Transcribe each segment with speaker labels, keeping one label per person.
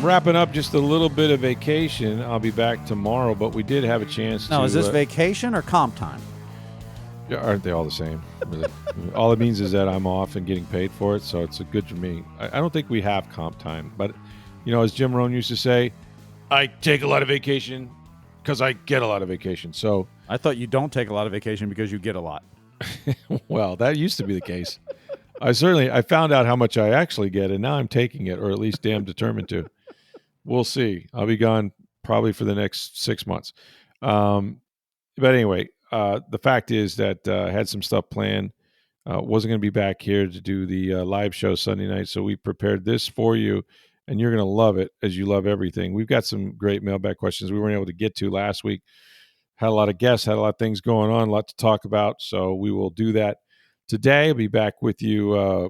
Speaker 1: wrapping up just a little bit of vacation. I'll be back tomorrow, but we did have a chance to...
Speaker 2: Now, is this vacation or comp time?
Speaker 1: Aren't they all the same? All it means is that I'm off and getting paid for it, so it's good for me. I don't think we have comp time, but, as Jim Rohn used to say, I take a lot of vacation because I get a lot of vacation. So
Speaker 2: I thought you don't take a lot of vacation because you get a lot.
Speaker 1: Well, that used to be the case. I found out how much I actually get, and now I'm taking it, or at least damn determined to. We'll see. I'll be gone probably for the next 6 months. But anyway, the fact is that I had some stuff planned. Wasn't going to be back here to do the live show Sunday night, so we prepared this for you, and you're going to love it as you love everything. We've got some great mailbag questions we weren't able to get to last week. Had a lot of guests, had a lot of things going on, a lot to talk about, so we will do that today. I'll be back with you.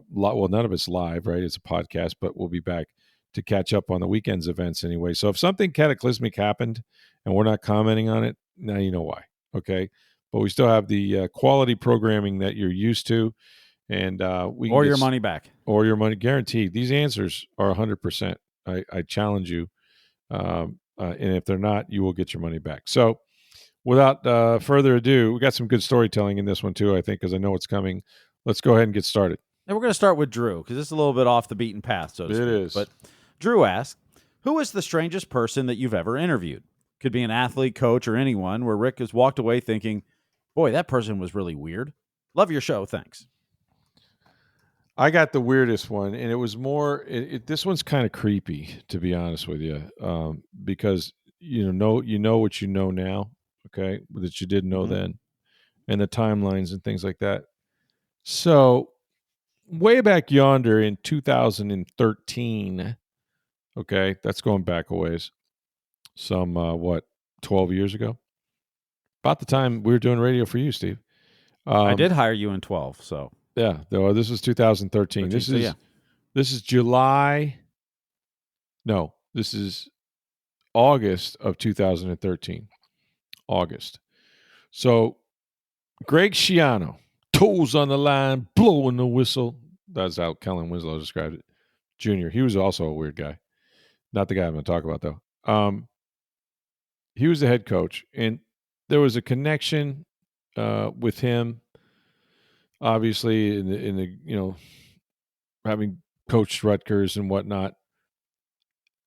Speaker 1: Well, none of it's live, right? It's a podcast, but we'll be back to catch up on the weekend's events anyway. So if something cataclysmic happened and we're not commenting on it, now you know why, okay? But we still have the quality programming that you're used to, and
Speaker 2: or your money back.
Speaker 1: Or your money guaranteed. These answers are 100%. I challenge you, and if they're not, you will get your money back. So without further ado, we got some good storytelling in this one too, I think, because I know it's coming. Let's go ahead and get started.
Speaker 2: And we're going to start with Drew, because this is a little bit off the beaten path, so to speak.
Speaker 1: It is.
Speaker 2: But Drew asks, who is the strangest person that you've ever interviewed? Could be an athlete, coach, or anyone, where Rick has walked away thinking, boy, that person was really weird. Love your show. Thanks.
Speaker 1: I got the weirdest one, and it was more. This one's kind of creepy, to be honest with you, because you know what you know now, okay, that you didn't know then, and the timelines and things like that. So, way back yonder in 2013, okay, that's going back a ways. Some 12 years ago, about the time we were doing radio for you, Steve.
Speaker 2: I did hire you in 12, so.
Speaker 1: Yeah, though this was 2013. This is July. No, this is August of 2013. August. So Greg Schiano, toes on the line, blowing the whistle. That's how Kellen Winslow described it. Junior. He was also a weird guy. Not the guy I'm going to talk about though. He was the head coach, and there was a connection with him. Obviously, in the having coached Rutgers and whatnot.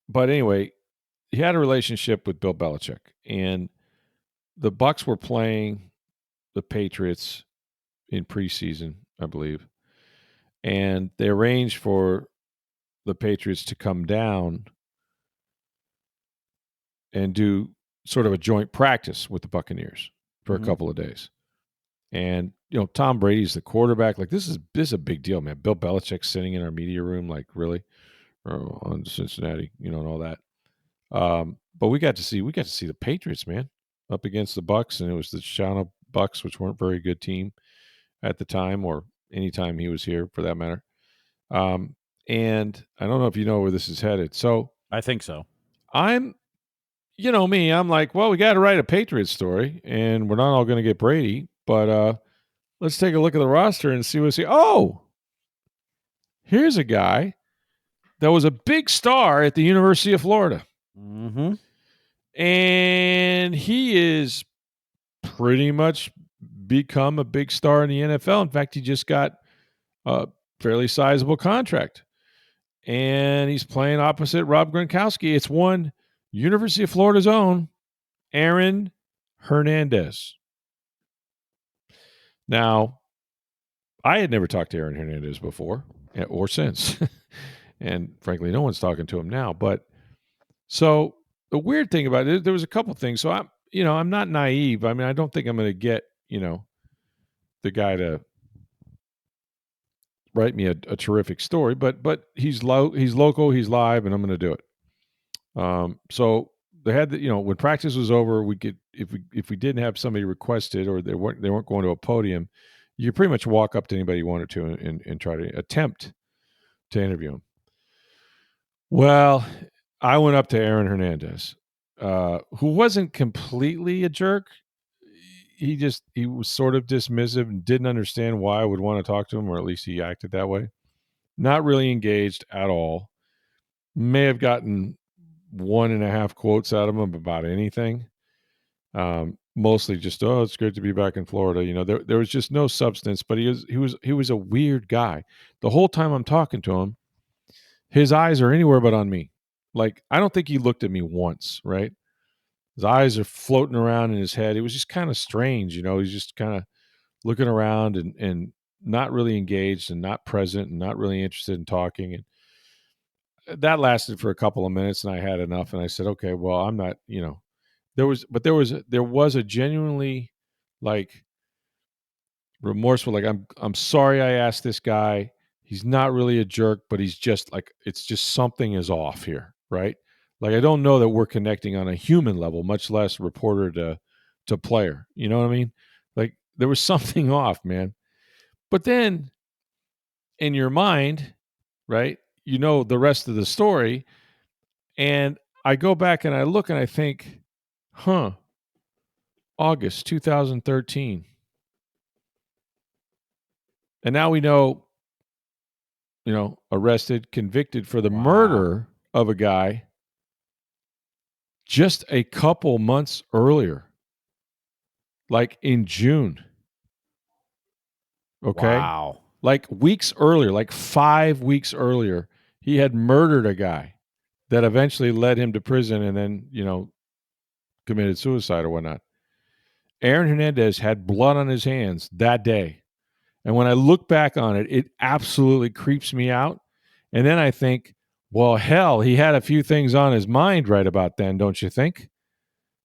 Speaker 1: But anyway, he had a relationship with Bill Belichick, and the Bucs were playing the Patriots in preseason, I believe, and they arranged for the Patriots to come down and do sort of a joint practice with the Buccaneers for a couple of days. And Tom Brady's the quarterback. Like this is a big deal, man. Bill Belichick's sitting in our media room, like really, on Cincinnati, and all that. But we got to see the Patriots, man, up against the Bucs, and it was the Schiano Bucs, which weren't a very good team at the time, or any time he was here for that matter. And I don't know if you know where this is headed. So
Speaker 2: I think so.
Speaker 1: I'm like, well, we got to write a Patriots story, and we're not all going to get Brady. But let's take a look at the roster and see what we see. Oh, here's a guy that was a big star at the University of Florida.
Speaker 2: Mm-hmm.
Speaker 1: And he is pretty much become a big star in the NFL. In fact, he just got a fairly sizable contract. And he's playing opposite Rob Gronkowski. It's one University of Florida's own Aaron Hernandez. Now, I had never talked to Aaron Hernandez before or since. And frankly, no one's talking to him now. But so the weird thing about it, there was a couple things. So I'm not naive. I mean, I don't think I'm going to get, the guy to write me a terrific story, but he's local, he's live, and I'm going to do it. So they had when practice was over, we could, if we didn't have somebody requested or they weren't going to a podium, you could pretty much walk up to anybody you wanted to and try to attempt to interview him. Well, I went up to Aaron Hernandez, who wasn't completely a jerk. He was sort of dismissive and didn't understand why I would want to talk to him, or at least he acted that way. Not really engaged at all. May have gotten 1.5 quotes out of him about anything. Mostly just, oh, it's great to be back in Florida. You know, there was just no substance, but he was a weird guy. The whole time I'm talking to him, his eyes are anywhere but on me. Like, I don't think he looked at me once, right? His eyes are floating around in his head. It was just kind of strange, you know. He's just kind of looking around and not really engaged and not present and not really interested in talking. And that lasted for a couple of minutes, and I had enough. And I said, okay, well, I'm not, you know, there was a genuinely like remorseful, like I'm sorry I asked this guy. He's not really a jerk, but he's just like, it's just something is off here, right? Like, I don't know that we're connecting on a human level, much less reporter to player. You know what I mean? Like, there was something off, man. But then in your mind, right, you know the rest of the story. And I go back and I look and I think, huh, August 2013. And now we know, arrested, convicted for the murder of a guy just a couple months earlier, like in June. Okay.
Speaker 2: Wow.
Speaker 1: Like weeks earlier, like 5 weeks earlier, he had murdered a guy that eventually led him to prison and then, committed suicide or whatnot. Aaron Hernandez had blood on his hands that day. And when I look back on it, it absolutely creeps me out. And then I think, well, hell, he had a few things on his mind right about then, don't you think?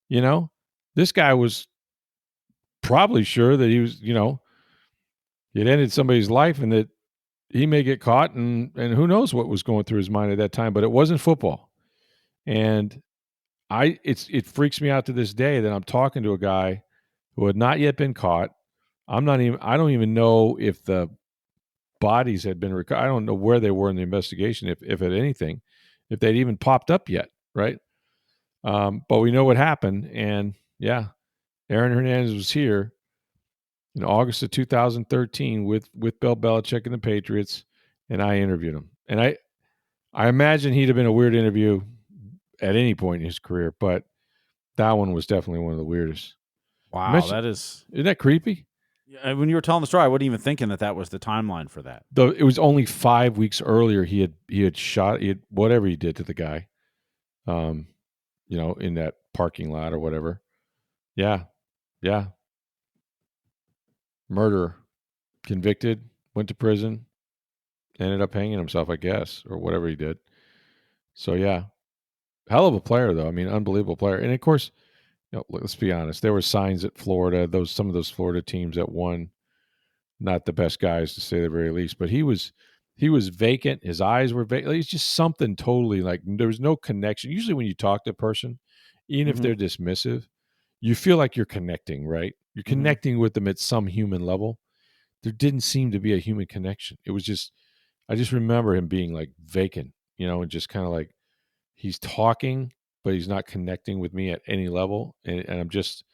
Speaker 1: You know, this guy was probably sure that he was, it ended somebody's life and that he may get caught and who knows what was going through his mind at that time, but it wasn't football. And it freaks me out to this day that I'm talking to a guy who had not yet been caught. I don't even know if the bodies had been recovered. I don't know where they were in the investigation, if at anything, if they'd even popped up yet, right? But we know what happened, and yeah, Aaron Hernandez was here in August of 2013 with Bill Belichick and the Patriots, and I interviewed him. And I imagine he'd have been a weird interview at any point in his career, but that one was definitely one of the weirdest.
Speaker 2: Wow, isn't
Speaker 1: that creepy?
Speaker 2: When you were telling the story, I wasn't even thinking that was the timeline for that.
Speaker 1: Though it was only 5 weeks earlier he had shot whatever he did to the guy, in that parking lot or whatever. Yeah. Murder, convicted, went to prison, ended up hanging himself, I guess, or whatever he did. So yeah, hell of a player though. I mean, unbelievable player. And of course, let's be honest, there were signs at Florida. Some of those Florida teams that won, not the best guys to say the very least. But he was vacant. His eyes were vacant. He's just something totally like there was no connection. Usually, when you talk to a person, even if they're dismissive, you feel like you're connecting, right? You're connecting with them at some human level. There didn't seem to be a human connection. It was just, I just remember him being like vacant, and just kind of like he's talking, but he's not connecting with me at any level. And I'm just,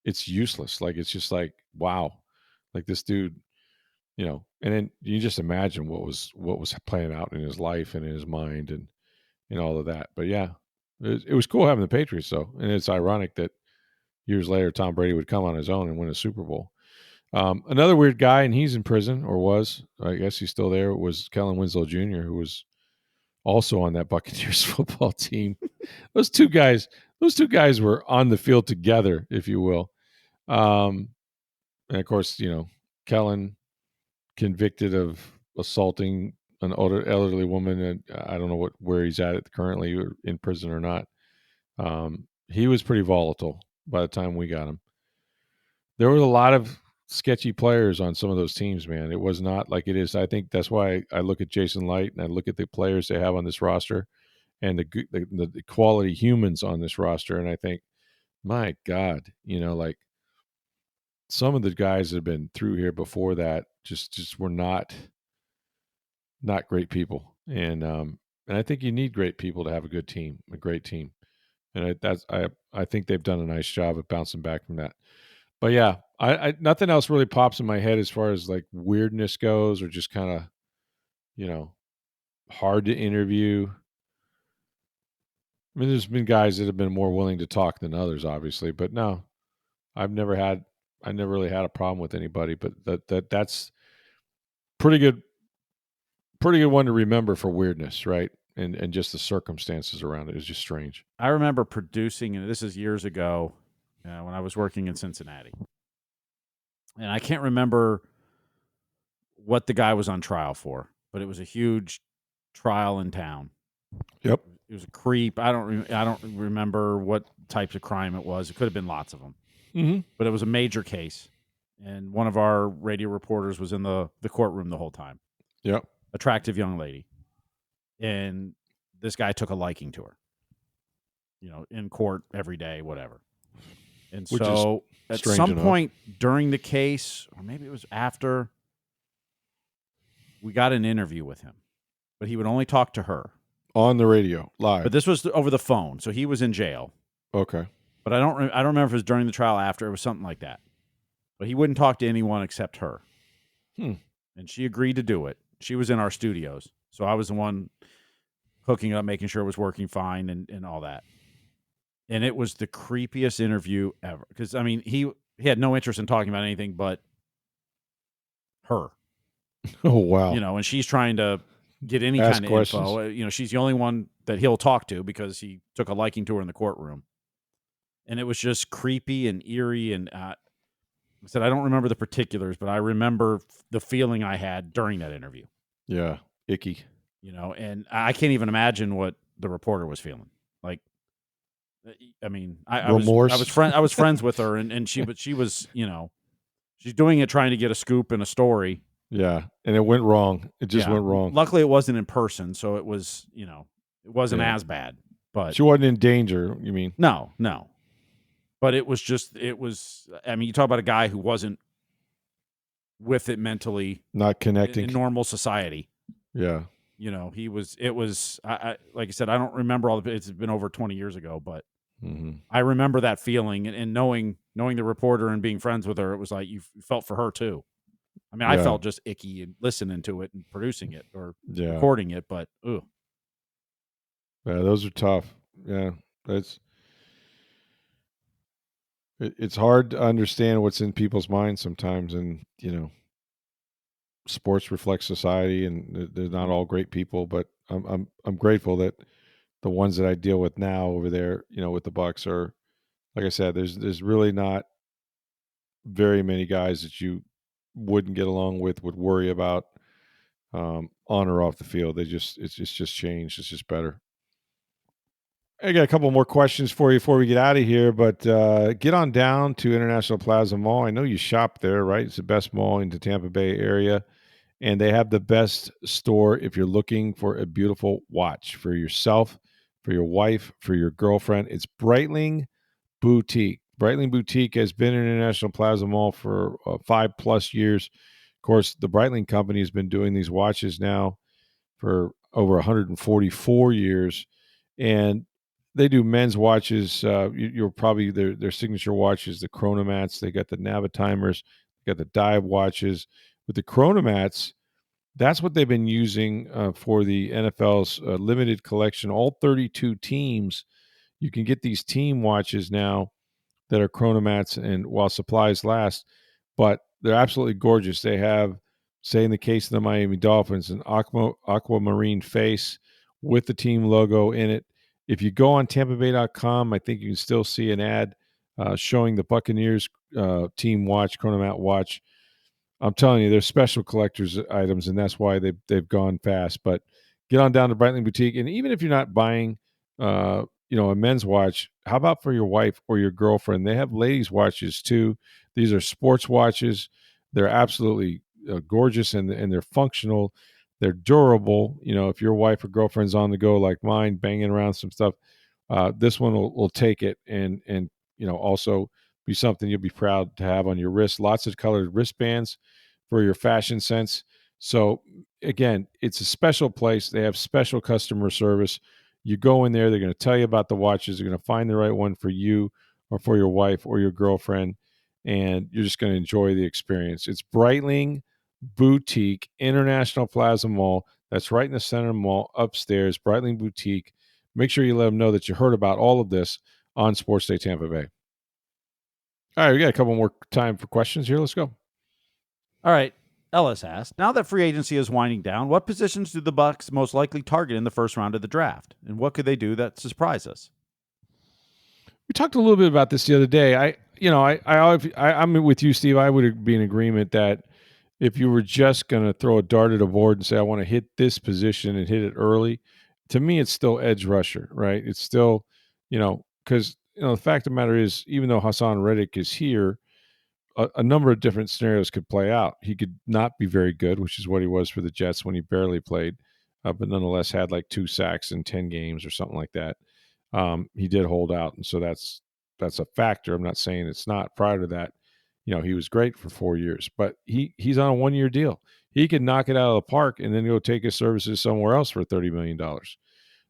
Speaker 1: it's useless. Like, it's just like, wow, like this dude, and then you just imagine what was playing out in his life and in his mind and all of that. But yeah, it was cool having the Patriots though. And it's ironic that years later, Tom Brady would come on his own and win a Super Bowl. Another weird guy, and he's in prison, or was, I guess he's still there, was Kellen Winslow Jr., who was also on that Buccaneers football team. Those two guys were on the field together, if you will. And of course, Kellen convicted of assaulting an elderly woman, and I don't know where he's at currently, in prison or not. He was pretty volatile by the time we got him. There was a lot of sketchy players on some of those teams, man. It was not like it is. I think that's why I look at Jason Light and I look at the players they have on this roster and the quality humans on this roster, and I think, my God, like some of the guys that have been through here before that just were not great people, and I think you need great people to have a good team, a great team, and I think they've done a nice job of bouncing back from that. But yeah, I nothing else really pops in my head as far as like weirdness goes, or just kind of, hard to interview. I mean, there's been guys that have been more willing to talk than others, obviously, but no, I never really had a problem with anybody. But that's pretty good one to remember for weirdness, right? And just the circumstances around it is just strange.
Speaker 2: I remember producing, and this is years ago when I was working in Cincinnati. And I can't remember what the guy was on trial for, but it was a huge trial in town.
Speaker 1: Yep.
Speaker 2: It was a creep. I don't remember what types of crime it was. It could have been lots of them.
Speaker 1: Mm-hmm.
Speaker 2: But it was a major case. And one of our radio reporters was in the courtroom the whole time.
Speaker 1: Yep.
Speaker 2: Attractive young lady. And this guy took a liking to her. In court every day, whatever. And
Speaker 1: Which
Speaker 2: so at some point during the case, or maybe it was after, we got an interview with him. But he would only talk to her.
Speaker 1: On the radio, live.
Speaker 2: But this was over the phone, so he was in jail.
Speaker 1: Okay.
Speaker 2: But I don't remember if it was during the trial, after. It was something like that. But he wouldn't talk to anyone except her. And she agreed to do it. She was in our studios, so I was the one hooking it up, making sure it was working fine and all that. And it was the creepiest interview ever. Because, I mean, he had no interest in talking about anything but her.
Speaker 1: Oh, wow.
Speaker 2: And she's trying to get any
Speaker 1: Ask
Speaker 2: kind of
Speaker 1: questions.
Speaker 2: info. She's the only one that he'll talk to because he took a liking to her in the courtroom. And it was just creepy and eerie. And I said, I don't remember the particulars, but I remember the feeling I had during that interview.
Speaker 1: Yeah. Icky.
Speaker 2: And I can't even imagine what the reporter was feeling. Like, I mean, I was friends with her, and she was, she's doing it trying to get a scoop and a story.
Speaker 1: Yeah, and it went wrong. It just went wrong.
Speaker 2: Luckily, it wasn't in person, so it was, it wasn't as bad. But
Speaker 1: she wasn't in danger, you mean?
Speaker 2: No. But it was, I mean, you talk about a guy who wasn't with it mentally.
Speaker 1: Not connecting.
Speaker 2: In normal society.
Speaker 1: Yeah.
Speaker 2: I like I said, I don't remember it's been over 20 years ago, but
Speaker 1: mm-hmm.
Speaker 2: I remember that feeling and knowing the reporter and being friends with her. It was like you felt for her too. I mean, I felt just icky and listening to it and producing it or recording it, but ugh.
Speaker 1: Yeah, those are tough. Yeah, it's hard to understand what's in people's minds sometimes, and sports reflects society, and they're not all great people. But I'm grateful that the ones that I deal with now over there, with the Bucs are, like I said, there's really not very many guys that you wouldn't get along with, would worry about on or off the field. It's just changed. It's just better. I got a couple more questions for you before we get out of here, but get on down to International Plaza Mall. I know you shop there, right? It's the best mall in the Tampa Bay area, and they have the best store if you're looking for a beautiful watch for yourself, for your wife, for your girlfriend. It's Breitling Boutique. Breitling Boutique has been in International Plaza Mall for 5+ years. Of course, the Breitling company has been doing these watches now for over 144 years, and they do men's watches. You're probably their signature watches, the Chronomats. They got the Navitimers, they got the dive watches. With the Chronomats, that's what they've been using for the NFL's limited collection. All 32 teams, you can get these team watches now that are Chronomats, and while supplies last, but they're absolutely gorgeous. They have, say in the case of the Miami Dolphins, an aquamarine face with the team logo in it. If you go on TampaBay.com, I think you can still see an ad showing the Buccaneers team watch, Chronomat watch. I'm telling you, they're special collector's items, and that's why they've gone fast. But get on down to Breitling Boutique, and even if you're not buying a men's watch, how about for your wife or your girlfriend? They have ladies' watches too. These are sports watches. They're absolutely gorgeous, and they're functional. They're durable. If your wife or girlfriend's on the go like mine, banging around some stuff, this one will take it, and also be something you'll be proud to have on your wrist. Lots of colored wristbands for your fashion sense. So again, it's a special place. They have special customer service. You go in there, they're going to tell you about the watches. They're going to find the right one for you or for your wife or your girlfriend, and you're just going to enjoy the experience. It's Breitling Boutique, International Plaza Mall. That's right in the center of the mall, upstairs, Breitling Boutique. Make sure you let them know that you heard about all of this on Sports Day Tampa Bay. All right, we got a couple more time for questions here. Let's go.
Speaker 2: All right. Ellis asked, now that free agency is winding down, what positions do the Bucs most likely target in the first round of the draft? And what could they do that surprise us?
Speaker 1: We talked a little bit about this the other day. I'm with you, Steve. I would be in agreement that if you were just going to throw a dart at a board and say, I want to hit this position and hit it early, to me, it's still edge rusher, right? It's still, because, the fact of the matter is, even though Hassan Reddick is here, a number of different scenarios could play out. He could not be very good, which is what he was for the Jets when he barely played, but nonetheless had like 2 sacks in 10 games or something like that. He did hold out, and so that's a factor. I'm not saying it's not. Prior to that, he was great for 4 years, but he's on a 1-year deal. He could knock it out of the park and then go take his services somewhere else for $30 million.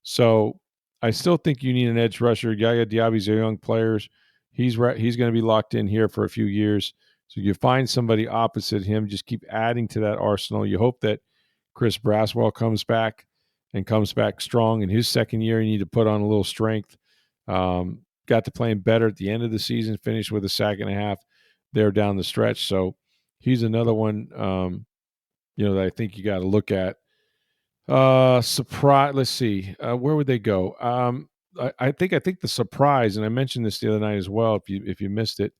Speaker 1: So I still think you need an edge rusher. Yaya Diaby's a young player. He's going to be locked in here for a few years. So you find somebody opposite him. Just keep adding to that arsenal. You hope that Chris Braswell comes back and comes back strong. In his second year, you need to put on a little strength. Got to playing better at the end of the season, finished with a sack and a half there down the stretch. So he's another one, that I think you got to look at. Surprise. Let's see. Where would they go? I think the surprise, and I mentioned this the other night as well. If you missed it,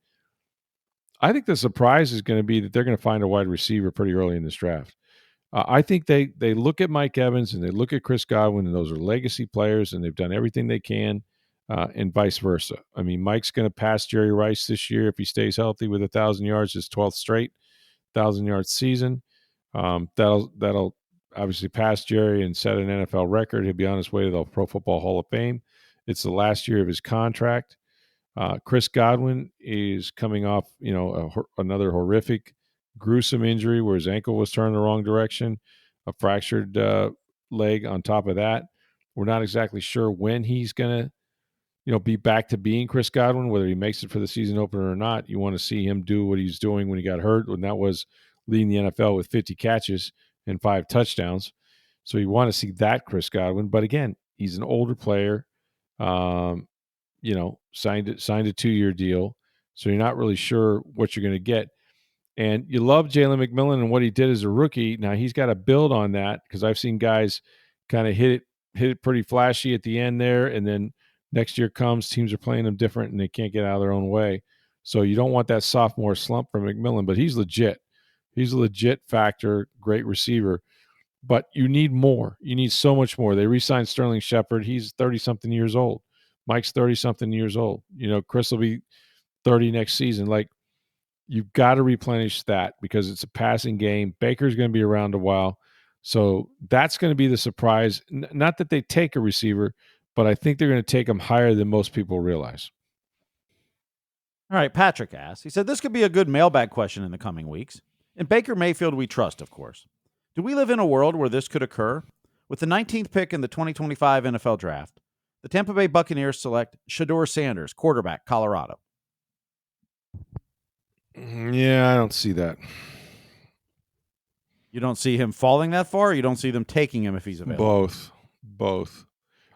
Speaker 1: I think the surprise is going to be that they're going to find a wide receiver pretty early in this draft. I think they look at Mike Evans and they look at Chris Godwin, and those are legacy players, and they've done everything they can, and vice versa. I mean, Mike's going to pass Jerry Rice this year if he stays healthy with 1,000 yards, his 12th straight 1,000-yard season. That'll obviously pass Jerry and set an NFL record. He'll be on his way to the Pro Football Hall of Fame. It's the last year of his contract. Chris Godwin is coming off, another horrific, gruesome injury where his ankle was turned the wrong direction, a fractured leg on top of that. We're not exactly sure when he's going to, be back to being Chris Godwin, whether he makes it for the season opener or not. You want to see him do what he's doing when he got hurt, and that was leading the NFL with 50 catches and 5 touchdowns. So you want to see that Chris Godwin. But again, he's an older player, signed a 2-year deal. So you're not really sure what you're going to get. And you love Jalen McMillan and what he did as a rookie. Now he's got to build on that, because I've seen guys kind of hit it pretty flashy at the end there, and then next year comes, teams are playing them different and they can't get out of their own way. So you don't want that sophomore slump from McMillan, but he's legit. He's a legit factor, great receiver. But you need more. You need so much more. They re-signed Sterling Shepard. He's 30-something years old. Mike's 30-something years old. Chris will be 30 next season. Like, you've got to replenish that, because it's a passing game. Baker's going to be around a while. So that's going to be the surprise. Not that they take a receiver, but I think they're going to take him higher than most people realize.
Speaker 2: All right, Patrick asked. He said, this could be a good mailbag question in the coming weeks. In Baker Mayfield, we trust, of course. Do we live in a world where this could occur? With the 19th pick in the 2025 NFL Draft, the Tampa Bay Buccaneers select Shedeur Sanders, quarterback, Colorado.
Speaker 1: Yeah, I don't see that.
Speaker 2: You don't see him falling that far, or you don't see them taking him if he's available?
Speaker 1: Both.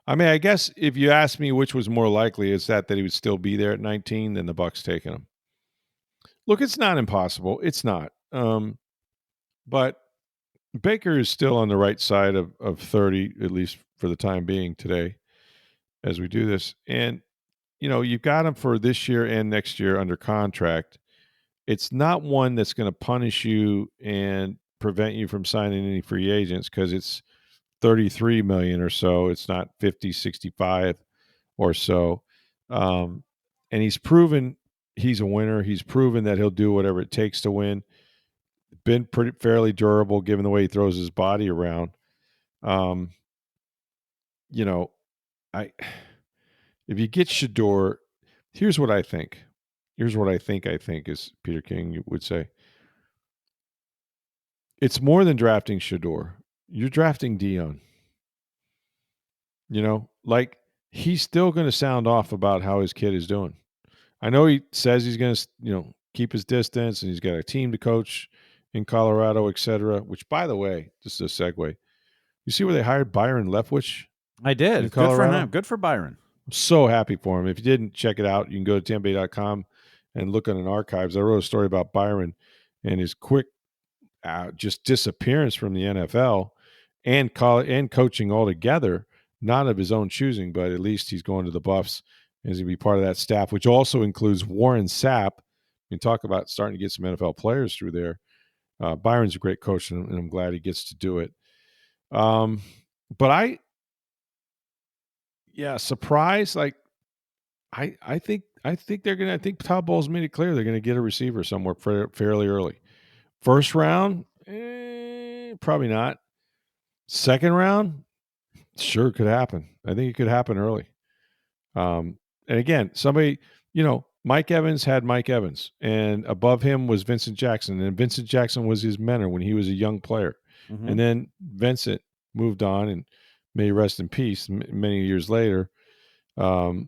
Speaker 1: I mean, I guess if you ask me which was more likely, it's that he would still be there at 19 than the Bucs taking him. Look, it's not impossible. It's not. But Baker is still on the right side of 30, at least for the time being today, as we do this. And, you've got him for this year and next year under contract. It's not one that's going to punish you and prevent you from signing any free agents, because it's $33 million or so. It's not 50, 65 or so. And he's proven he's a winner. He's proven that he'll do whatever it takes to win. Been fairly durable given the way he throws his body around. If you get Shedeur, here's what I think. I think, as Peter King would say. It's more than drafting Shedeur. You're drafting Dion. He's still going to sound off about how his kid is doing. I know he says he's going to, keep his distance, and he's got a team to coach in Colorado, et cetera, which, by the way, just a segue. You see where they hired Byron Leftwich
Speaker 2: I did. Good for him. Good for Byron.
Speaker 1: I'm so happy for him. If you didn't check it out, you can go to tampabay.com and look on an archives. I wrote a story about Byron and his quick just disappearance from the NFL and coaching altogether, not of his own choosing, but at least he's going to the Buffs and he's going to be part of that staff, which also includes Warren Sapp. You can talk about starting to get some NFL players through there. Byron's a great coach, and I'm glad he gets to do it. But surprise. Like I think they're gonna. I think Todd Bowles made it clear they're gonna get a receiver somewhere fairly early. First round, probably not. Second round, sure could happen. I think it could happen early. And again, somebody, Mike Evans had Mike Evans, and above him was Vincent Jackson, and Vincent Jackson was his mentor when he was a young player. Mm-hmm. And then Vincent moved on, and may he rest in peace. Many years later, was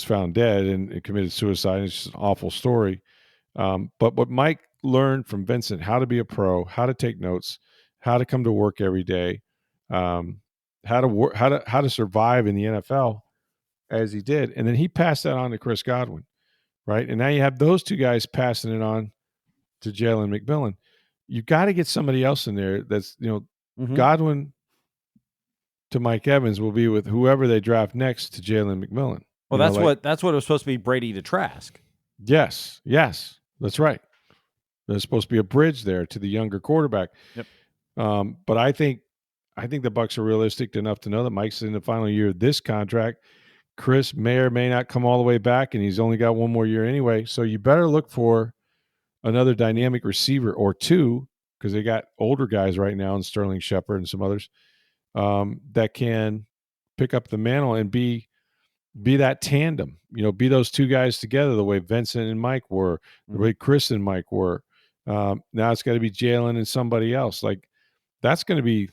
Speaker 1: found dead and committed suicide. It's just an awful story. But what Mike learned from Vincent, how to be a pro, how to take notes, how to come to work every day, how to survive in the NFL as he did. And then he passed that on to Chris Godwin, right? And now you have those two guys passing it on to Jalen McMillan. You got to get somebody else in there that's, mm-hmm. Godwin to Mike Evans will be with whoever they draft next to Jalen McMillan.
Speaker 2: Well, that's what it was supposed to be, Brady to Trask.
Speaker 1: Yes, that's right. There's supposed to be a bridge there to the younger quarterback.
Speaker 2: Yep.
Speaker 1: But I think the Bucs are realistic enough to know that Mike's in the final year of this contract. Chris may or may not come all the way back, and he's only got one more year anyway. So you better look for another dynamic receiver or two, because they got older guys right now, and Sterling Shepard and some others that can pick up the mantle and be that tandem. Be those two guys together the way Vincent and Mike were, the way Chris and Mike were. Now it's got to be Jalen and somebody else. Like, that's going to be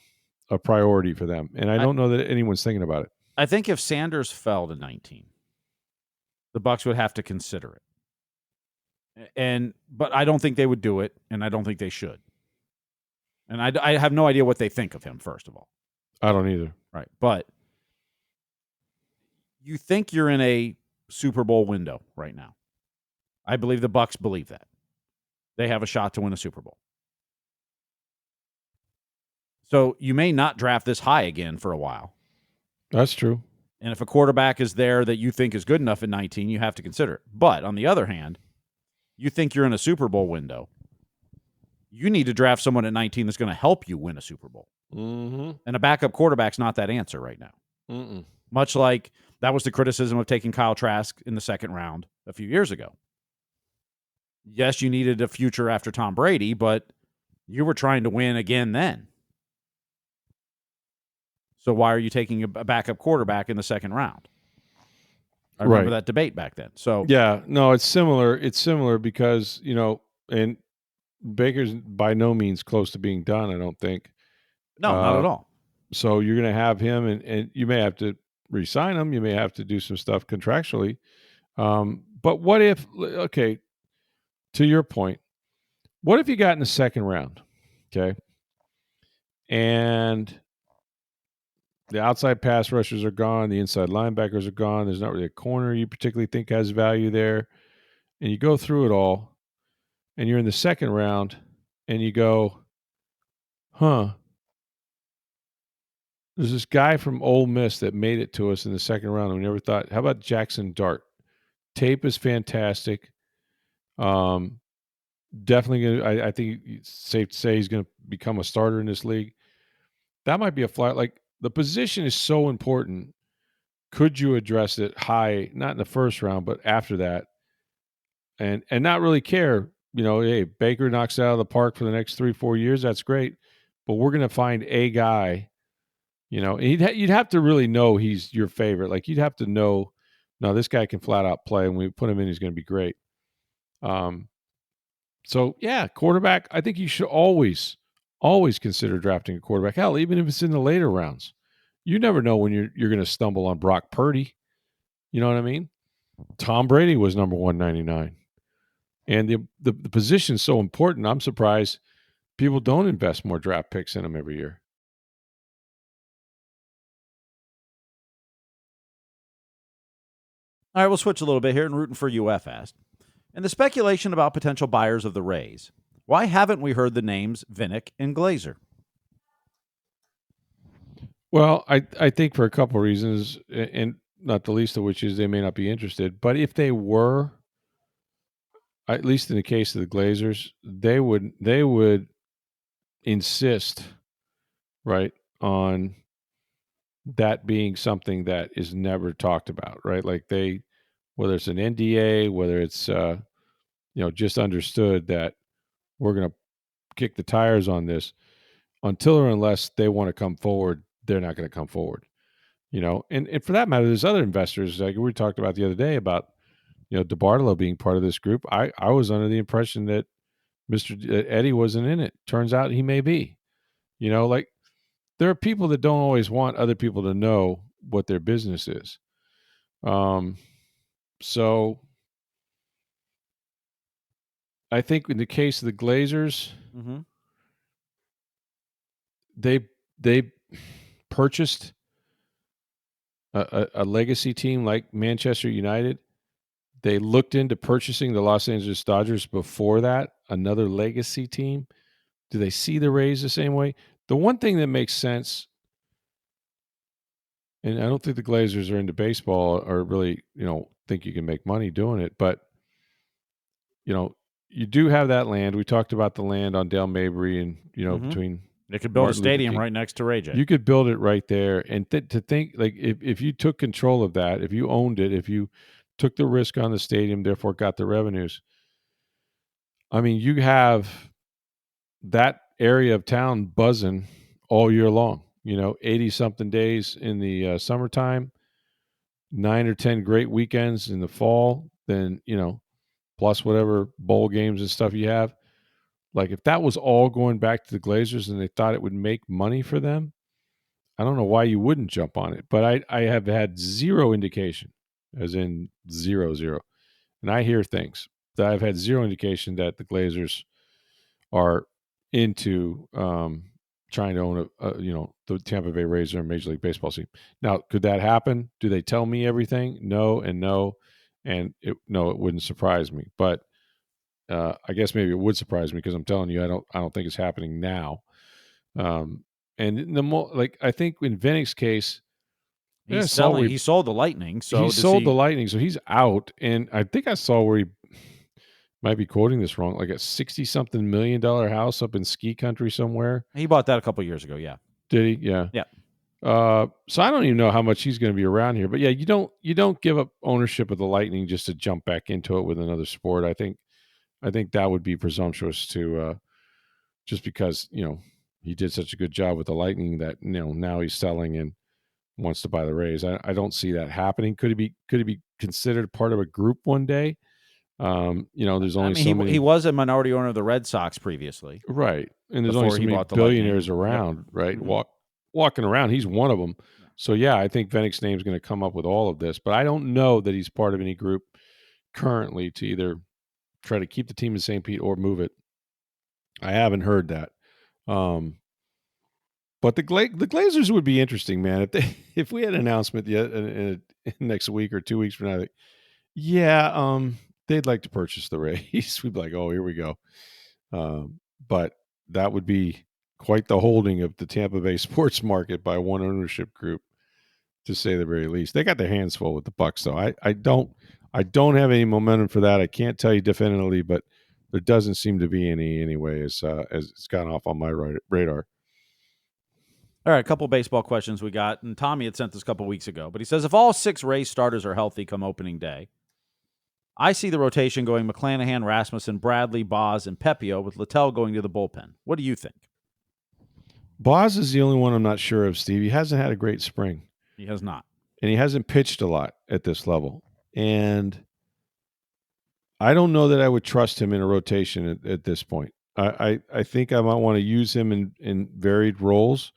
Speaker 1: a priority for them. And I don't know that anyone's thinking about it.
Speaker 2: I think if Sanders fell to 19, the Bucs would have to consider it. But I don't think they would do it, and I don't think they should. And I have no idea what they think of him, first of all.
Speaker 1: I don't either.
Speaker 2: Right. But you think you're in a Super Bowl window right now. I believe the Bucs believe that. They have a shot to win a Super Bowl. So you may not draft this high again for a while.
Speaker 1: That's true.
Speaker 2: And if a quarterback is there that you think is good enough at 19, you have to consider it. But on the other hand, you think you're in a Super Bowl window. You need to draft someone at 19 that's going to help you win a Super Bowl.
Speaker 1: Mm-hmm.
Speaker 2: And a backup quarterback's not that answer right now.
Speaker 1: Mm-mm.
Speaker 2: Much like that was the criticism of taking Kyle Trask in the second round a few years ago. Yes, you needed a future after Tom Brady, but you were trying to win again then. So why are you taking a backup quarterback in the second round? I remember that debate back then. So
Speaker 1: yeah, no, it's similar. It's similar because, and Baker's by no means close to being done, I don't think.
Speaker 2: No, not at all.
Speaker 1: So you're going to have him, and you may have to re-sign him. You may have to do some stuff contractually. But what if, okay, to your point, what if you got in the second round, okay, and the outside pass rushers are gone, the inside linebackers are gone, there's not really a corner you particularly think has value there, and you go through it all, and you're in the second round, and you go, there's this guy from Ole Miss that made it to us in the second round, and we never thought, how about Jackson Dart? Tape is fantastic. Definitely going to, I think it's safe to say he's going to become a starter in this league. That might be a flat. Like, the position is so important. Could you address it high, not in the first round, but after that, and not really care? Hey, Baker knocks it out of the park for the next 3-4 years. That's great, but we're going to find a guy. You'd have to really know he's your favorite. Like, you'd have to know, no, this guy can flat out play, and we put him in, he's going to be great. So yeah, quarterback. I think you should always consider drafting a quarterback. Hell, even if it's in the later rounds, you never know when you're going to stumble on Brock Purdy. You know what I mean? Tom Brady was number 199, and the position's so important. I'm surprised people don't invest more draft picks in them every year.
Speaker 2: All right, we'll switch a little bit here and rooting for UF asked. And the speculation about potential buyers of the Rays, why haven't we heard the names Vinnick and Glazer?
Speaker 1: Well, I think for a couple of reasons, and not the least of which is they may not be interested. But if they were, at least in the case of the Glazers, they would insist, right, on that being something that is never talked about, right? Like whether it's an NDA, whether it's just understood that we're going to kick the tires on this until or unless they want to come forward, they're not going to come forward. And for that matter, there's other investors like we talked about the other day about DeBartolo being part of this group. I was under the impression that Mr. Eddie wasn't in it. Turns out he may be. Like there are people that don't always want other people to know what their business is. So I think in the case of the Glazers, they purchased a legacy team like Manchester United. They looked into purchasing the Los Angeles Dodgers before that, another legacy team. Do they see the Rays the same way? The one thing that makes sense, and I don't think the Glazers are into baseball or really, think you can make money doing it, but, you do have that land. We talked about the land on Dale Mabry and, between.
Speaker 2: They could build a stadium right next to Ray J.
Speaker 1: You could build it right there. And to think, like, if you took control of that, if you owned it, if you took the risk on the stadium, therefore got the revenues, I mean, you have that area of town buzzing all year long, 80-something days in the summertime, 9 or 10 great weekends in the fall, then, plus whatever bowl games and stuff you have. Like if that was all going back to the Glazers and they thought it would make money for them, I don't know why you wouldn't jump on it. But I have had zero indication, as in 0. And I hear things that I've had zero indication that the Glazers are into trying to own the Tampa Bay Rays or a Major League Baseball team. Now, could that happen? Do they tell me everything? No and no. And it wouldn't surprise me. But I guess maybe it would surprise me because I'm telling you, I don't think it's happening now. And I think in Vinnick's case,
Speaker 2: he's selling. He sold the Lightning, so
Speaker 1: the Lightning, so he's out. And I think I saw where he might be quoting this wrong, like a $60-something million house up in ski country somewhere.
Speaker 2: He bought that a couple years ago. Yeah,
Speaker 1: did he? Yeah,
Speaker 2: yeah.
Speaker 1: So I don't even know how much he's going to be around here. But yeah, you don't give up ownership of the Lightning just to jump back into it with another sport. I think that would be presumptuous to just because he did such a good job with the Lightning that now he's selling and wants to buy the Rays. I don't see that happening. Could it be considered part of a group one day? There's only so many.
Speaker 2: He was a minority owner of the Red Sox previously,
Speaker 1: right? And there's only so many billionaires around, yep. Right? Mm-hmm. Walking around, he's one of them. So yeah, I think Vinnick's name is going to come up with all of this, but I don't know that he's part of any group currently to either try to keep the team in St. Pete or move it. I haven't heard that. But the Glazers would be interesting, man. If we had an announcement next week or 2 weeks from now, they'd like to purchase the Rays. We'd be like, oh, here we go. But that would be quite the holding of the Tampa Bay sports market by one ownership group, to say the very least. They got their hands full with the Bucs, though. I don't have any momentum for that. I can't tell you definitively, but there doesn't seem to be any anyway, as it's gone off on my radar.
Speaker 2: All right, a couple baseball questions we got, and Tommy had sent this a couple weeks ago, but he says, if all 6 Rays starters are healthy come opening day, I see the rotation going McClanahan, Rasmussen, Bradley, Boz, and Pepio, with Littell going to the bullpen. What do you think?
Speaker 1: Boz is the only one I'm not sure of, Steve. He hasn't had a great spring.
Speaker 2: He has not.
Speaker 1: And he hasn't pitched a lot at this level. And I don't know that I would trust him in a rotation at this point. I think I might want to use him in varied roles.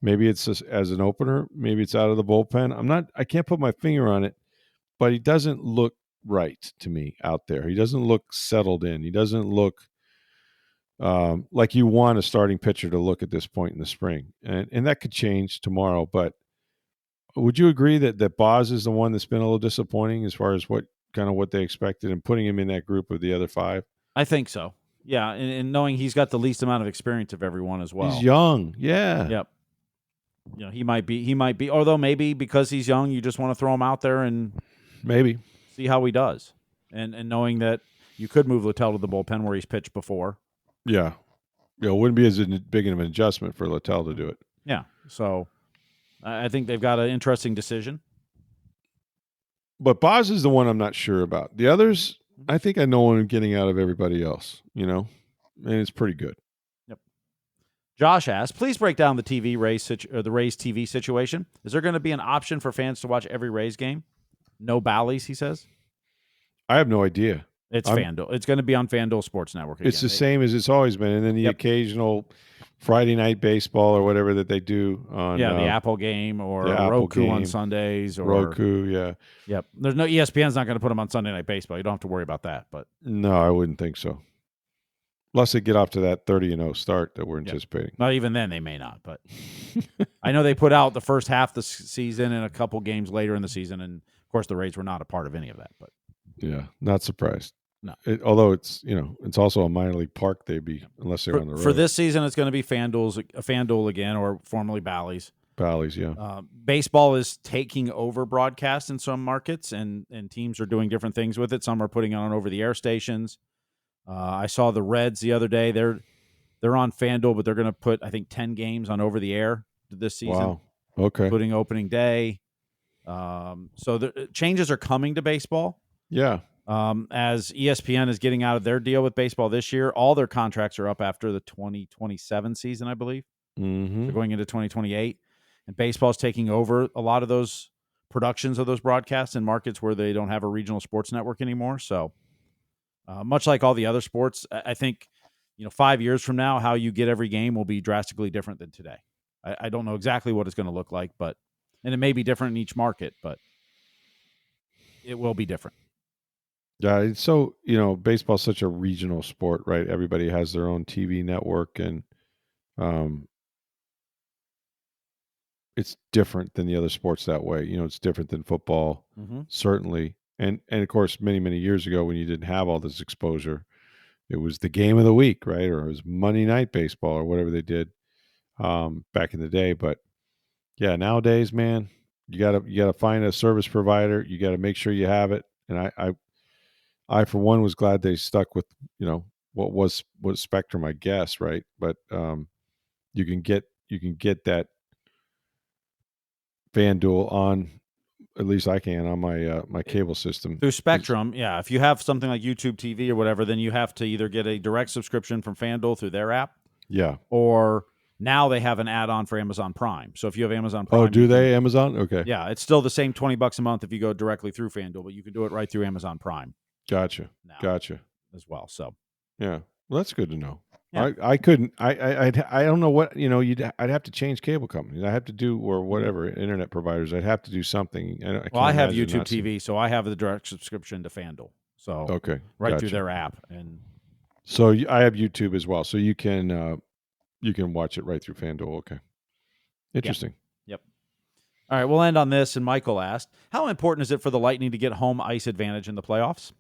Speaker 1: Maybe it's as an opener. Maybe it's out of the bullpen. I can't put my finger on it, but he doesn't look right to me out there. He doesn't look settled in. He doesn't look like you want a starting pitcher to look at this point in the spring. And that could change tomorrow, but Would you agree that Boz is the one that's been a little disappointing as far as what they expected and putting him in that group of the other 5?
Speaker 2: I think so. Yeah, and knowing he's got the least amount of experience of everyone as well.
Speaker 1: He's young. Yeah.
Speaker 2: Yep. He might be, although maybe because he's young, you just want to throw him out there and
Speaker 1: maybe
Speaker 2: see how he does. And knowing that you could move Littell to the bullpen where he's pitched before.
Speaker 1: Yeah. It wouldn't be as big of an adjustment for Littell to do it.
Speaker 2: Yeah. So I think they've got an interesting decision.
Speaker 1: But Boz is the one I'm not sure about. The others, I think I know what I'm getting out of everybody else, and it's pretty good.
Speaker 2: Yep. Josh asks, please break down the the Rays TV situation. Is there going to be an option for fans to watch every Rays game? No Bally's, he says.
Speaker 1: I have no idea.
Speaker 2: It's FanDuel. It's going to be on FanDuel Sports Network again.
Speaker 1: It's the same as it's always been. And then the occasional Friday night baseball or whatever that they do on
Speaker 2: the Apple game or Roku on Sundays. Or
Speaker 1: Roku, yeah.
Speaker 2: Yep. There's no ESPN's not going to put them on Sunday Night Baseball. You don't have to worry about that. But
Speaker 1: no, I wouldn't think so. Unless they get off to that 30-0 start that we're anticipating.
Speaker 2: Not even then, they may not. But I know they put out the first half of the season and a couple games later in the season, and of course the Rays were not a part of any of that. But
Speaker 1: yeah, not surprised.
Speaker 2: No,
Speaker 1: although it's it's also a minor league park. Unless they're on the road.
Speaker 2: For this season, it's going to be FanDuel again, or formerly Bally's.
Speaker 1: Bally's, yeah.
Speaker 2: Baseball is taking over broadcast in some markets, and teams are doing different things with it. Some are putting it on over-the-air stations. I saw the Reds the other day. They're on FanDuel, but they're going to put, I think, 10 games on over-the-air this season.
Speaker 1: Wow. Okay.
Speaker 2: Including opening day. So the changes are coming to baseball.
Speaker 1: Yeah.
Speaker 2: As ESPN is getting out of their deal with baseball this year, all their contracts are up after the 2027 season, I believe.
Speaker 1: Mm-hmm.
Speaker 2: They're going into 2028. And baseball is taking over a lot of those productions of those broadcasts in markets where they don't have a regional sports network anymore. So much like all the other sports, I think 5 years from now, how you get every game will be drastically different than today. I don't know exactly what it's going to look like, and it may be different in each market, but it will be different.
Speaker 1: Yeah, it's so, baseball's such a regional sport, right? Everybody has their own TV network, and it's different than the other sports that way. It's different than football, certainly. And of course, many, many years ago when you didn't have all this exposure, it was the game of the week, right? Or it was Monday Night Baseball or whatever they did back in the day. But yeah, nowadays, man, you gotta find a service provider. You got to make sure you have it. And I for one was glad they stuck with what was Spectrum, I guess, right? But you can get that FanDuel on, at least I can, on my cable system
Speaker 2: through Spectrum. Yeah, if you have something like YouTube TV or whatever, then you have to either get a direct subscription from FanDuel through their app.
Speaker 1: Yeah,
Speaker 2: or now they have an add-on for Amazon Prime. So if you have Amazon Prime,
Speaker 1: do they Amazon? Okay,
Speaker 2: yeah, it's still the same $20 a month if you go directly through FanDuel, but you can do it right through Amazon Prime.
Speaker 1: Gotcha.
Speaker 2: As well. So
Speaker 1: yeah, well, that's good to know.
Speaker 2: Yeah.
Speaker 1: I couldn't. I don't know what I'd have to change cable companies. I have to do or whatever internet providers. I'd have to do something.
Speaker 2: I have YouTube TV, so I have the direct subscription to FanDuel. So right through their app, and
Speaker 1: so I have YouTube as well. So you can watch it right through FanDuel. Okay, interesting.
Speaker 2: Yep. All right, we'll end on this. And Michael asked, "How important is it for the Lightning to get home ice advantage in the playoffs?"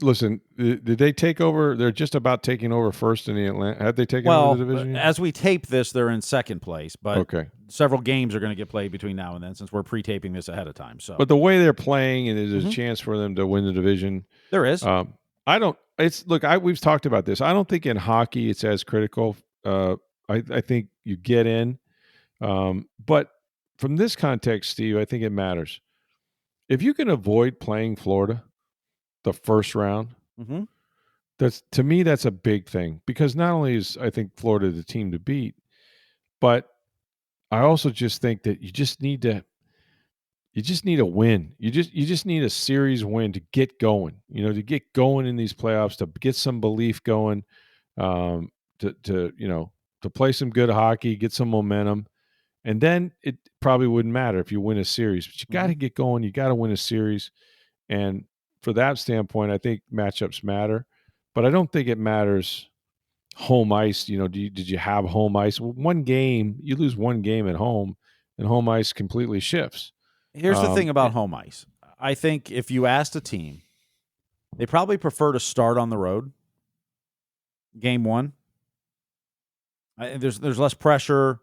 Speaker 1: Listen, did they take over? They're just about taking over first in the Atlanta. Have they taken over the division yet?
Speaker 2: As we tape this, they're in second place. But several games are going to get played between now and then, since we're pre-taping this ahead of time. So,
Speaker 1: but the way they're playing, and there's a chance for them to win the division.
Speaker 2: There is.
Speaker 1: We've talked about this. I don't think in hockey it's as critical. I think you get in, but from this context, Steve, I think it matters. If you can avoid playing Florida the first round, that's, to me, that's a big thing, because not only is, I think, Florida the team to beat, but I also just think that you just need a win. You just need a series win to get going, to get going in these playoffs, to get some belief going, to play some good hockey, get some momentum. And then it probably wouldn't matter if you win a series, but you got to get going. You got to win a series. And for that standpoint, I think matchups matter, but I don't think it matters home ice. Did you have home ice? One game, you lose one game at home, and home ice completely shifts.
Speaker 2: Here's the thing about home ice. I think if you asked a team, they probably prefer to start on the road. Game one. There's less pressure,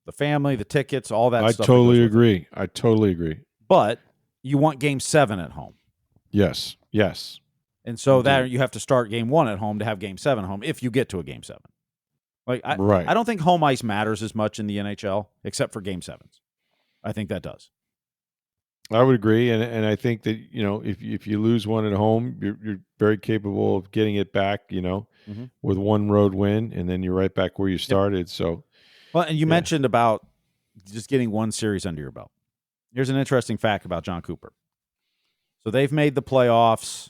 Speaker 2: the family, the tickets, all that stuff.
Speaker 1: I totally agree.
Speaker 2: But you want game 7 at home.
Speaker 1: Yes.
Speaker 2: And so that you have to start game 1 at home to have game 7 at home if you get to a game 7. I don't think home ice matters as much in the NHL except for game 7s. I think that does.
Speaker 1: I would agree, and I think that if you lose one at home, you're very capable of getting it back. With one road win, and then you're right back where you started. Yep. So,
Speaker 2: well, and you mentioned about just getting one series under your belt. Here's an interesting fact about John Cooper. So they've made the playoffs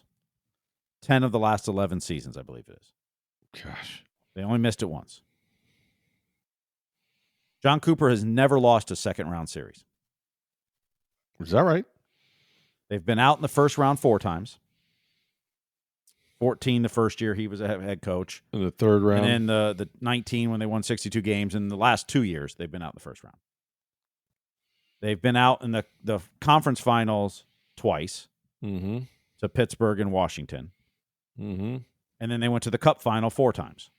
Speaker 2: 10 of the last 11 seasons, I believe it is.
Speaker 1: Gosh,
Speaker 2: they only missed it once. John Cooper has never lost a second-round series.
Speaker 1: Is that right?
Speaker 2: They've been out in the first round 4 times. 14 the first year he was a head coach.
Speaker 1: In the third round.
Speaker 2: And then the 19 when they won 62 games. In the last 2 years, they've been out in the first round. They've been out in the conference finals twice to Pittsburgh and Washington. And then they went to the Cup final 4 times.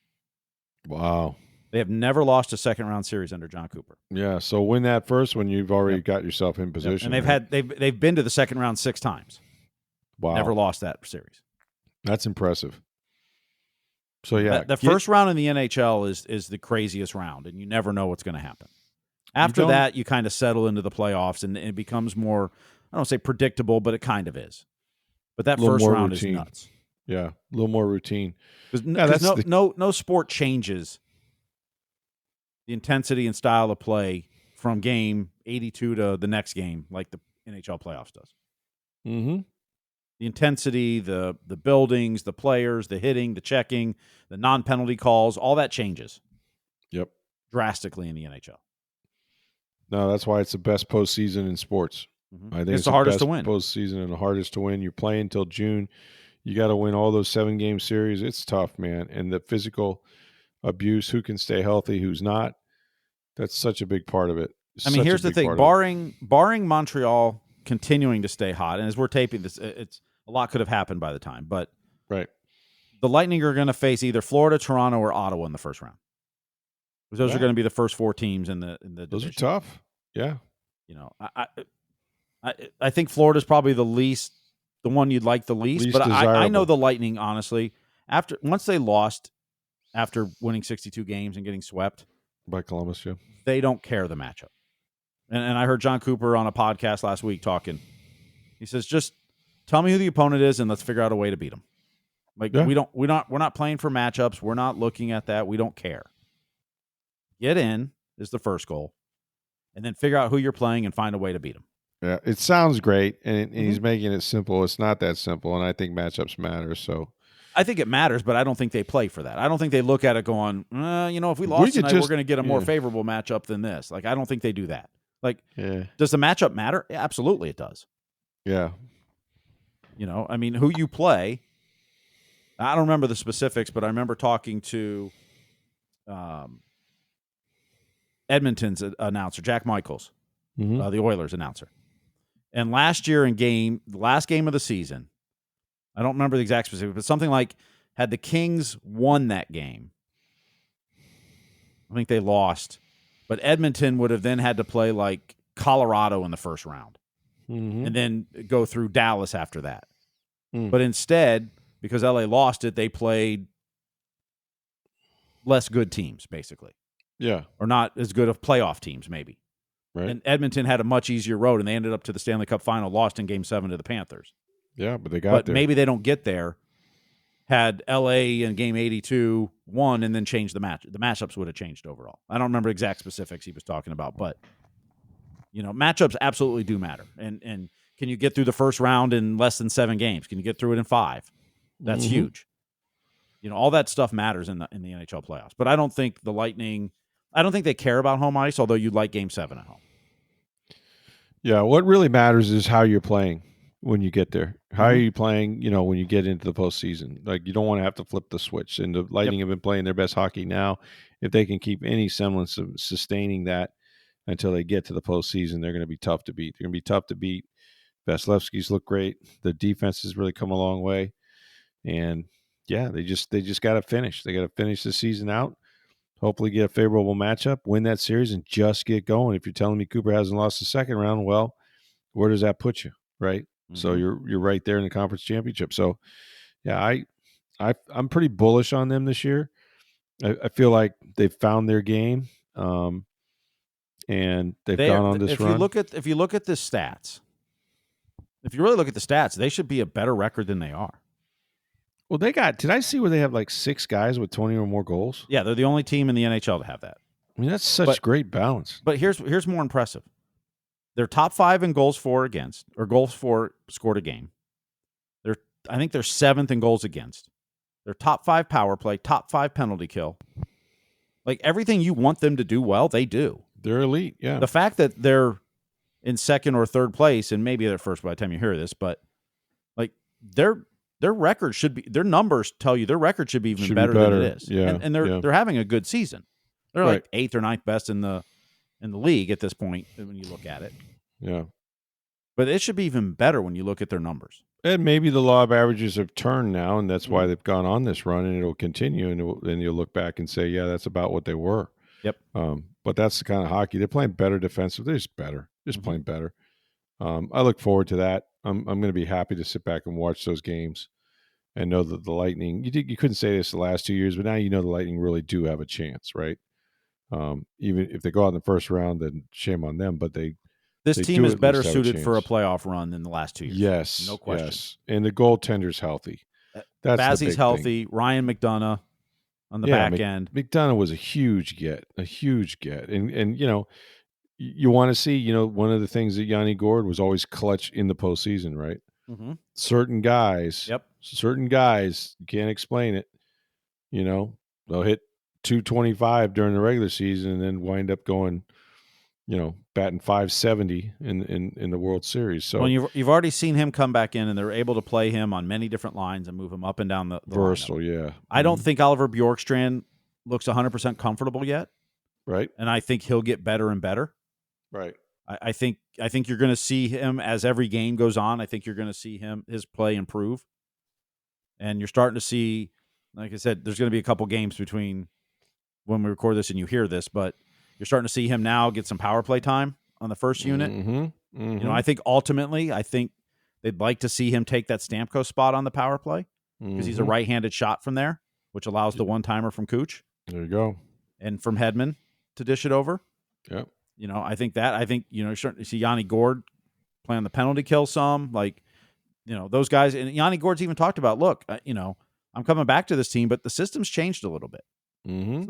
Speaker 1: Wow.
Speaker 2: They have never lost a second-round series under John Cooper.
Speaker 1: Yeah, so win that first one, you've already got yourself in position.
Speaker 2: And they've been to the second round 6 times.
Speaker 1: Wow.
Speaker 2: Never lost that series.
Speaker 1: That's impressive. So, yeah.
Speaker 2: The first round in the NHL is the craziest round, and you never know what's going to happen. After that, you kind of settle into the playoffs, and it becomes more, I don't say predictable, but it kind of is. But that first round is nuts.
Speaker 1: Yeah, a little more routine.
Speaker 2: Because no sport changes the intensity and style of play from game 82 to the next game like the NHL playoffs does.
Speaker 1: Mm-hmm.
Speaker 2: The intensity, the buildings, the players, the hitting, the checking, the non-penalty calls, all that changes.
Speaker 1: Yep.
Speaker 2: Drastically in the NHL.
Speaker 1: No, that's why it's the best postseason in sports. I think it's
Speaker 2: the hardest to win.
Speaker 1: Postseason and the hardest to win. You're playing until June. You got to win all those 7-game series. It's tough, man. And the physical abuse, who can stay healthy, who's not, that's such a big part of it.
Speaker 2: Here's the thing. Barring Montreal continuing to stay hot, and as we're taping this, it's a lot could have happened by the time. But
Speaker 1: right,
Speaker 2: the Lightning are going to face either Florida, Toronto, or Ottawa in the first round. Those are going to be the first 4 teams in the division.
Speaker 1: Those are tough. Yeah.
Speaker 2: I think Florida's probably the one you'd like the least. But I know the Lightning, honestly, once they lost after winning 62 games and getting swept
Speaker 1: by Columbus, yeah,
Speaker 2: they don't care the matchup. And I heard John Cooper on a podcast last week talking. He says, "Just tell me who the opponent is, and let's figure out a way to beat them. We're not playing for matchups. We're not looking at that. We don't care. Get in is the first goal, and then figure out who you're playing and find a way to beat them."
Speaker 1: Yeah, it sounds great, and he's making it simple. It's not that simple, and I think matchups matter. So
Speaker 2: I think it matters, but I don't think they play for that. I don't think they look at it going, if we lost tonight, we're going to get a more favorable matchup than this. I don't think they do that. Does the matchup matter? Yeah, absolutely it does.
Speaker 1: Yeah.
Speaker 2: Who you play, I don't remember the specifics, but I remember talking to Edmonton's announcer, Jack Michaels, the Oilers announcer. And last year the last game of the season, I don't remember the exact specifics, but something like had the Kings won that game, I think they lost, but Edmonton would have then had to play like Colorado in the first round and then go through Dallas after that. But instead, because LA lost it, they played less good teams, basically.
Speaker 1: Yeah.
Speaker 2: Or not as good of playoff teams, maybe.
Speaker 1: Right.
Speaker 2: And Edmonton had a much easier road, and they ended up to the Stanley Cup final, lost in Game 7 to the Panthers.
Speaker 1: Yeah, but they got there.
Speaker 2: Maybe they don't get there. Had LA in Game 82 won and then changed the match. The matchups would have changed overall. I don't remember exact specifics he was talking about, but matchups absolutely do matter. And can you get through the first round in less than 7 games? Can you get through it in 5? That's huge. All that stuff matters in the NHL playoffs. But I don't think the Lightning, I don't think they care about home ice, although you'd like Game 7 at home.
Speaker 1: Yeah, what really matters is how you're playing when you get there. How are you playing, when you get into the postseason? You don't want to have to flip the switch. And the Lightning have been playing their best hockey now. If they can keep any semblance of sustaining that, until they get to the postseason. They're going to be tough to beat. They're going to be tough to beat. Vasilevsky's look great. The defense has really come a long way. And yeah, they just got to finish. They got to finish the season out. Hopefully get a favorable matchup, win that series, and just get going. If you're telling me Cooper hasn't lost the second round, well, where does that put you, right? Mm-hmm. So you're right there in the conference championship. So yeah, I'm pretty bullish on them this year. I feel like they've found their game, and they've gone on this run.
Speaker 2: If you look at the stats, if you really look at the stats, they should be a better record than they are.
Speaker 1: Well, did I see where they have like 6 guys with 20 or more goals?
Speaker 2: Yeah, they're the only team in the NHL to have that.
Speaker 1: I mean, that's such great balance.
Speaker 2: But here's more impressive. They're top 5 in goals for against, or goals for scored a game. I think they're 7th in goals against. They're top 5 power play, top 5 penalty kill. Like everything you want them to do well, they do.
Speaker 1: They're elite, yeah.
Speaker 2: The fact that they're in second or third place, and maybe they're first by the time you hear this, but like their record should be, their numbers tell you their record should be even better than it is.
Speaker 1: Yeah,
Speaker 2: and they're having a good season. They're like 8th or 9th best in the league at this point when you look at it.
Speaker 1: Yeah.
Speaker 2: But it should be even better when you look at their numbers.
Speaker 1: And maybe the law of averages have turned now, and that's why they've gone on this run, and it'll continue, and you'll look back and say, yeah, that's about what they were.
Speaker 2: Yep.
Speaker 1: But that's the kind of hockey. They're playing better defensive. They're just better. Playing better. I look forward to that. I'm going to be happy to sit back and watch those games and know that the Lightning, you couldn't say this the last 2 years, but now you know the Lightning really do have a chance, right? Even if they go out in the first round, then shame on them, but
Speaker 2: this team is better suited for a playoff run than the last 2 years.
Speaker 1: Yes.
Speaker 2: No question.
Speaker 1: Yes. And the goaltender's healthy.
Speaker 2: That's Bazzy's healthy. Thing. Ryan McDonough on the back end.
Speaker 1: McDonough was a huge get. And you know, you want to see, one of the things that Yanni Gourde was always clutch in the postseason, right?
Speaker 2: Mm-hmm.
Speaker 1: Certain guys, you can't explain it. They'll hit 225 during the regular season and then wind up going, batting 570 in the World Series. So
Speaker 2: you've already seen him come back in, and they're able to play him on many different lines and move him up and down the
Speaker 1: versatile.
Speaker 2: Lineup. Yeah, I don't think Oliver Bjorkstrand looks 100% comfortable yet.
Speaker 1: Right,
Speaker 2: and I think he'll get better and better.
Speaker 1: Right.
Speaker 2: I think you're going to see him as every game goes on. I think you're going to see his play improve, and you're starting to see, like I said, there's going to be a couple games between when we record this and you hear this, but you're starting to see him now get some power play time on the first unit.
Speaker 1: Mm-hmm. Mm-hmm.
Speaker 2: I think ultimately, they'd like to see him take that Stamkos spot on the power play because he's a right-handed shot from there, which allows the one-timer from Cooch.
Speaker 1: There you go.
Speaker 2: And from Hedman to dish it over.
Speaker 1: Yep.
Speaker 2: I think you're starting to see Yanni Gourde play on the penalty kill some, those guys. And Yanni Gourde's even talked about, look, I'm coming back to this team, but the system's changed a little bit.
Speaker 1: Mm-hmm.
Speaker 2: It's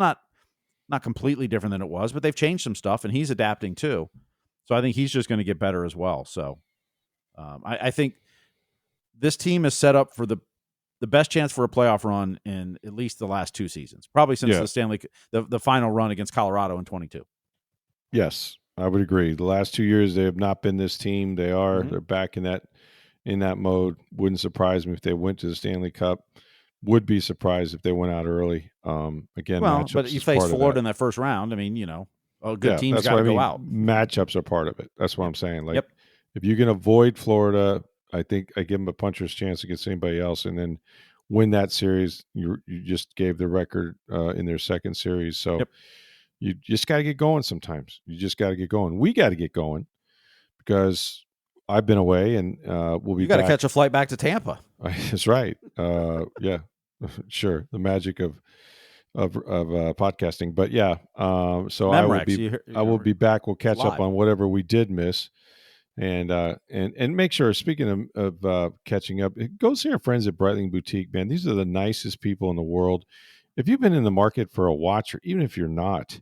Speaker 2: not completely different than it was, but they've changed some stuff, and he's adapting too. So I think he's just going to get better as well. So I think this team is set up for the best chance for a playoff run in at least the last 2 seasons, probably since the Stanley the final run against Colorado in 22.
Speaker 1: Yes, I would agree. The last 2 years they have not been this team. They are. Mm-hmm. They're back in that mode. Wouldn't surprise me if they went to the Stanley Cup. Would be surprised if they went out early. Again,
Speaker 2: but you face Florida in that first round. I mean, good teams got to go out.
Speaker 1: Matchups are part of it. That's what I'm saying. Like, if you can avoid Florida, I think I give them a puncher's chance against anybody else, and then win that series. You just gave the record in their second series, so you just got to get going. Sometimes you just got to get going. We got to get going because I've been away, and we'll be.
Speaker 2: You got to catch a flight back to Tampa.
Speaker 1: That's right. Yeah, sure. The magic of podcasting, but yeah. So
Speaker 2: Memorex,
Speaker 1: I will be back. We'll catch up on whatever we did miss, and make sure. Speaking of catching up, go see our friends at Breitling Boutique. Man, these are the nicest people in the world. If you've been in the market for a watch, or even if you're not,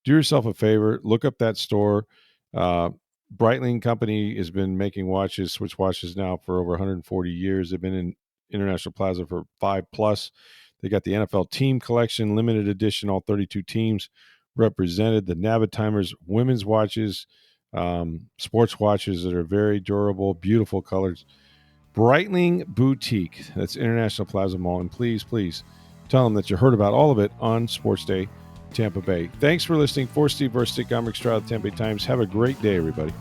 Speaker 1: do yourself a favor. Look up that store. Breitling Company has been making Switch watches now for over 140 years. They've been in International Plaza for 5+. They got the NFL Team Collection, limited edition, all 32 teams represented. The Navitimers women's watches, sports watches that are very durable, beautiful colors. Breitling Boutique, that's International Plaza Mall. And please, please tell them that you heard about all of it on Sports Day Tampa Bay. Thanks for listening. For Steve Versnick, I'm Rick Stroud, Tampa Bay Times. Have a great day, everybody.